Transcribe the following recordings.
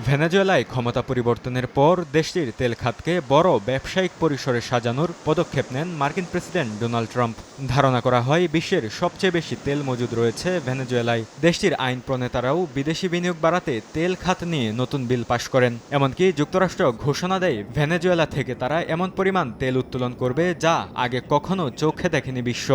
ভেনেজুয়েলায় ক্ষমতা পরিবর্তনের পর দেশটির তেল খাতকে বড় ব্যবসায়িক পরিসরে সাজানোর পদক্ষেপ নেন মার্কিন প্রেসিডেন্ট ডোনাল্ড ট্রাম্প। ধারণা করা হয় বিশ্বের সবচেয়ে বেশি তেল মজুদ রয়েছে ভেনেজুয়েলায়। দেশটির আইন প্রণেতারাও বিদেশি বিনিয়োগ বাড়াতে তেল খাত নিয়ে নতুন বিল পাশ করেন। এমনকি যুক্তরাষ্ট্র ঘোষণা দেয় ভেনেজুয়েলা থেকে তারা এমন পরিমাণ তেল উত্তোলন করবে যা আগে কখনো চোখে দেখেনি বিশ্ব।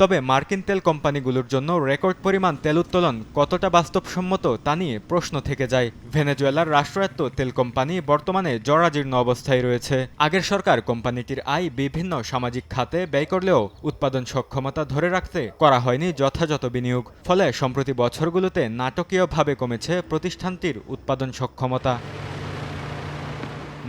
তবে মার্কিন তেল কোম্পানিগুলোর জন্য রেকর্ড পরিমাণ তেল উত্তোলন কতটা বাস্তবসম্মত তা নিয়ে প্রশ্ন থেকে যায়। ভেনেজুয়েলার রাষ্ট্রায়ত্ত তেল কোম্পানি বর্তমানে জরাজীর্ণ অবস্থায় রয়েছে। আগের সরকার কোম্পানিটির আয় বিভিন্ন সামাজিক খাতে ব্যয় করলেও উৎপাদন সক্ষমতা ধরে রাখতে করা হয়নি যথাযথ বিনিয়োগ। ফলে সম্প্রতি বছরগুলোতে নাটকীয়ভাবে কমেছে প্রতিষ্ঠানটির উৎপাদন সক্ষমতা।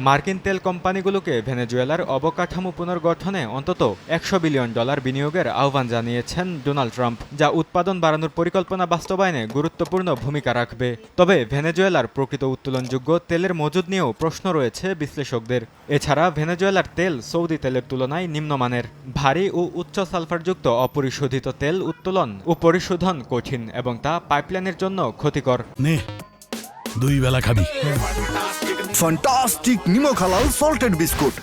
মার্কিন তেল কোম্পানিগুলোকে ভেনেজুয়েলার অবকাঠামো পুনর্গঠনে অন্তত $100 বিলিয়ন বিনিয়োগের আহ্বান জানিয়েছেন ডোনাল্ড ট্রাম্প, যা উৎপাদন বাড়ানোর পরিকল্পনা বাস্তবায়নে গুরুত্বপূর্ণ ভূমিকা রাখবে। তবে ভেনেজুয়েলার প্রকৃত উত্তোলনযোগ্য তেলের মজুদ নিয়েও প্রশ্ন রয়েছে বিশ্লেষকদের। এছাড়া ভেনেজুয়েলার তেল সৌদি তেলের তুলনায় নিম্নমানের। ভারী ও উচ্চ সালফারযুক্ত অপরিশোধিত তেল উত্তোলন ও পরিশোধন কঠিন এবং তা পাইপলাইনের জন্য ক্ষতিকর। দুই বেলা খাবি ফ্যান্টাস্টিক নিমক হালাল সল্টেড বিস্কুট।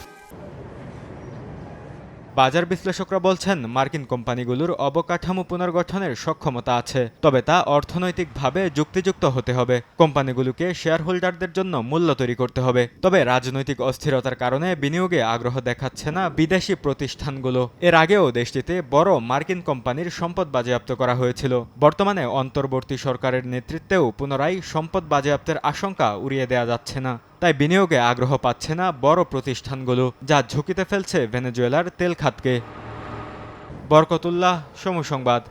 বাজার বিশ্লেষকরা বলছেন মার্কিন কোম্পানিগুলোর অবকাঠামো পুনর্গঠনের সক্ষমতা আছে, তবে তা অর্থনৈতিকভাবে যুক্তিযুক্ত হতে হবে। কোম্পানিগুলোকে শেয়ার হোল্ডারদের জন্য মূল্য তৈরি করতে হবে। তবে রাজনৈতিক অস্থিরতার কারণে বিনিয়োগে আগ্রহ দেখাচ্ছে না বিদেশি প্রতিষ্ঠানগুলো। এর আগেও দেশটিতে বড় মার্কিন কোম্পানির সম্পদ বাজেয়াপ্ত করা হয়েছিল। বর্তমানে অন্তর্বর্তী সরকারের নেতৃত্বেও পুনরায় সম্পদ বাজেয়াপ্তের আশঙ্কা উড়িয়ে দেওয়া যাচ্ছে না। তাই বিনিয়োগে আগ্রহ পাচ্ছে না বড় প্রতিষ্ঠানগুলো, যা ঝুঁকিতে ফেলছে ভেনেজুয়েলার তেল খাতকে। বরকতুল্লাহ, সময় সংবাদ।